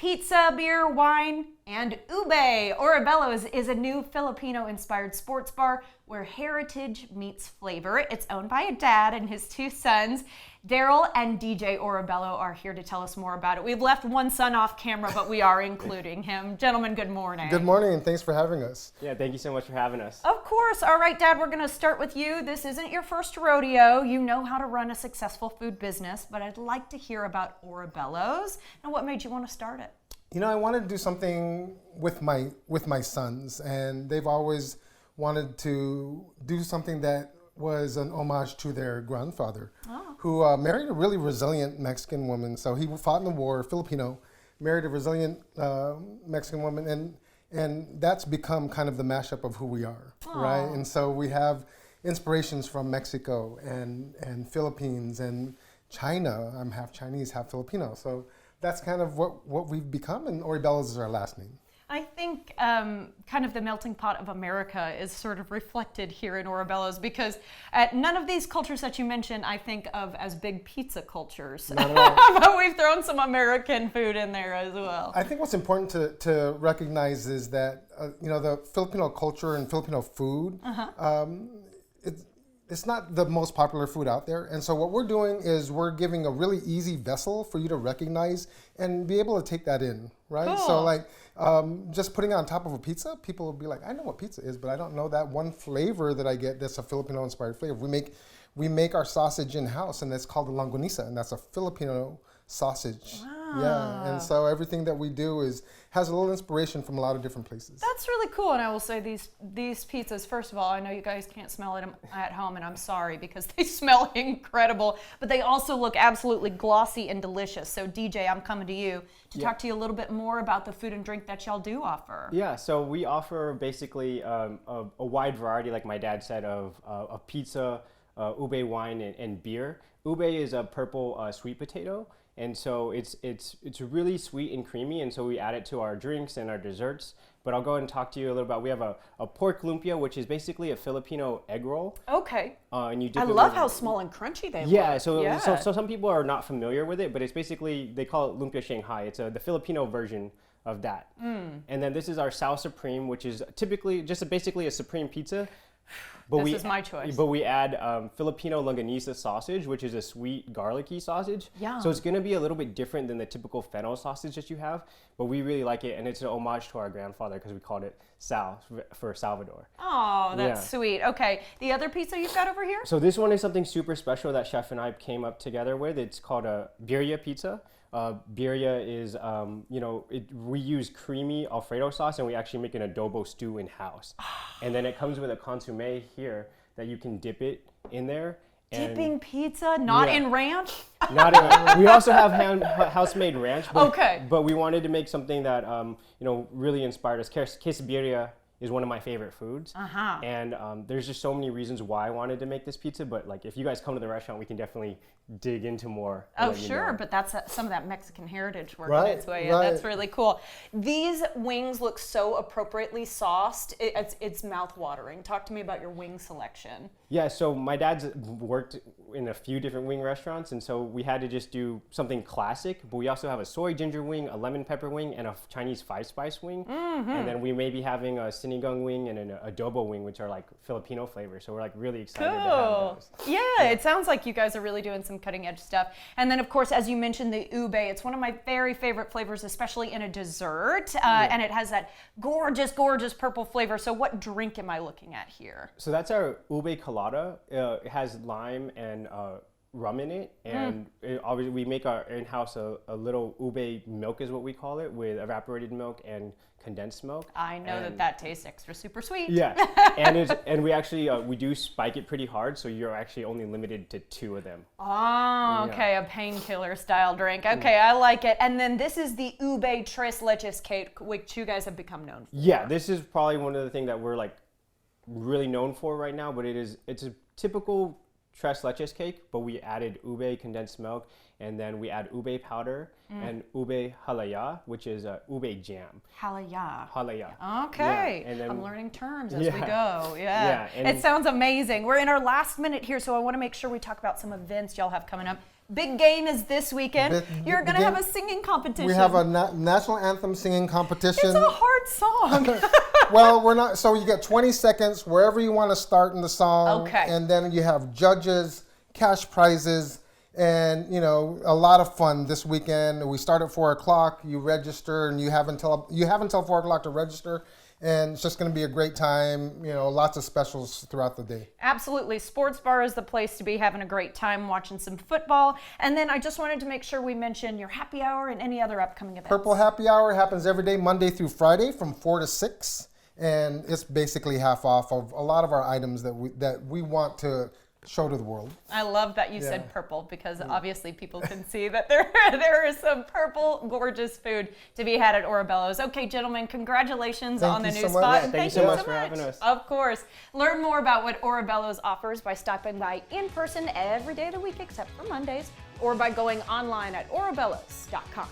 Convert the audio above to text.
pizza, beer, wine, and ube. Oribello's is a new Filipino-inspired sports bar where heritage meets flavor. It's owned by a dad and his two sons. Daryl and DJ Oribello are here to tell us more about it. We've left one son off camera, but we are including him. Gentlemen, good morning. Good morning, and thanks for having us. Yeah, thank you so much for having us. Of course. All right, Dad, we're going to start with you. This isn't your first rodeo. You know how to run a successful food business, but I'd like to hear about Oribello's and what made you want to start it. You know, I wanted to do something with my sons, and they've always wanted to do something that was an homage to their grandfather, who married a really resilient Mexican woman. So he fought in the war, Filipino, married a resilient Mexican woman, and that's become kind of the mashup of who we are, right? And so we have inspirations from Mexico and Philippines and China. I'm half Chinese, half Filipino. So that's kind of what we've become, and Oribello's is our last name. I think kind of the melting pot of America is sort of reflected here in Oribello's because none of these cultures that you mentioned I think of as big pizza cultures. But we've thrown some American food in there as well. I think what's important to recognize is that the Filipino culture and Filipino food, it's not the most popular food out there. And so what we're doing is we're giving a really easy vessel for you to recognize and be able to take that in, right? Cool. So like just putting it on top of a pizza, people will be like, I know what pizza is, but I don't know that one flavor that I get that's a Filipino-inspired flavor. We make our sausage in-house, and it's called the longanisa, and that's a Filipino sausage. Wow. Yeah, and so everything that we do has a little inspiration from a lot of different places. That's really cool, and I will say these pizzas, first of all, I know you guys can't smell it at home, and I'm sorry because they smell incredible, but they also look absolutely glossy and delicious. So DJ, I'm coming to you to talk to you a little bit more about the food and drink that y'all do offer. Yeah, so we offer basically a wide variety, like my dad said, of pizza, ube wine, and beer. Ube is a purple sweet potato. And so it's really sweet and creamy, and so we add it to our drinks and our desserts. But I'll go ahead and talk to you a little about, we have a pork lumpia, which is basically a Filipino egg roll. Okay. And you dip I love how small and crunchy they look. So some people are not familiar with it, but it's basically, they call it lumpia Shanghai. It's the Filipino version of that. And then this is our Sao Supreme, which is typically just basically a supreme pizza. But this is my choice. But we add Filipino longanisa sausage, which is a sweet garlicky sausage. Yum. So it's going to be a little bit different than the typical fennel sausage that you have, but we really like it, and it's an homage to our grandfather because we called it Sal for Salvador. Oh, that's sweet. Okay, the other pizza you've got over here? So this one is something super special that Chef and I came up together with. It's called a birria pizza. Birria is, we use creamy Alfredo sauce, and we actually make an adobo stew in-house. And then it comes with a consomme here that you can dip it in there. Dipping pizza, not in ranch? Not in, we also have house-made ranch, but we wanted to make something that, really inspired us. Quesabirria is one of my favorite foods. And there's just so many reasons why I wanted to make this pizza, but like if you guys come to the restaurant, we can definitely dig into more. Oh, sure, but that's some of that Mexican heritage working its way in. That's really cool. These wings look so appropriately sauced. It's mouth-watering. Talk to me about your wing selection. Yeah, so my dad's worked in a few different wing restaurants, and so we had to just do something classic, but we also have a soy ginger wing, a lemon pepper wing, and a Chinese five-spice wing. And then we may be having a sinigang wing and an adobo wing, which are like Filipino flavors, so we're like really excited to have those. Yeah, it sounds like you guys are really doing some cutting edge stuff. And then of course, as you mentioned, the ube, it's one of my very favorite flavors, especially in a dessert. And it has that gorgeous, gorgeous purple flavor. So what drink am I looking at here? So that's our ube colada. It has lime and rum in it, and obviously we make our in-house a little ube milk is what we call it, with evaporated milk and condensed milk. I know that tastes extra super sweet. Yeah, and we actually we do spike it pretty hard, so you're actually only limited to 2 of them. Oh, okay, a painkiller style drink. Okay, I like it. And then this is the ube tres leches cake, which you guys have become known for. Yeah, this is probably one of the things that we're like really known for right now, but it's a typical tres leches cake, but we added ube condensed milk, and then we add ube powder and ube halaya, which is ube jam. Halaya. Halaya. Okay. Yeah, and then, I'm learning terms as we go. Yeah. It sounds amazing. We're in our last minute here, so I want to make sure we talk about some events y'all have coming up. Big game is this weekend. You're going to have a singing competition. We have a national anthem singing competition. It's a hard song. Well, we're not. So you get 20 seconds wherever you want to start in the song. Okay. And then you have judges, cash prizes, and a lot of fun this weekend. We start at 4 o'clock. You register, and you have until 4 o'clock to register. And it's just going to be a great time. Lots of specials throughout the day. Absolutely. Sports Bar is the place to be, having a great time watching some football. And then I just wanted to make sure we mention your happy hour and any other upcoming events. Purple Happy Hour happens every day, Monday through Friday from 4 to 6. And it's basically half off of a lot of our items that we want to show to the world. I love that you said purple, because obviously people can see that there is some purple, gorgeous food to be had at Oribello's. Okay, gentlemen, congratulations on the new spot. Yeah, thank you so much for having us. Of course. Learn more about what Oribello's offers by stopping by in person every day of the week except for Mondays, or by going online at oribellos.com.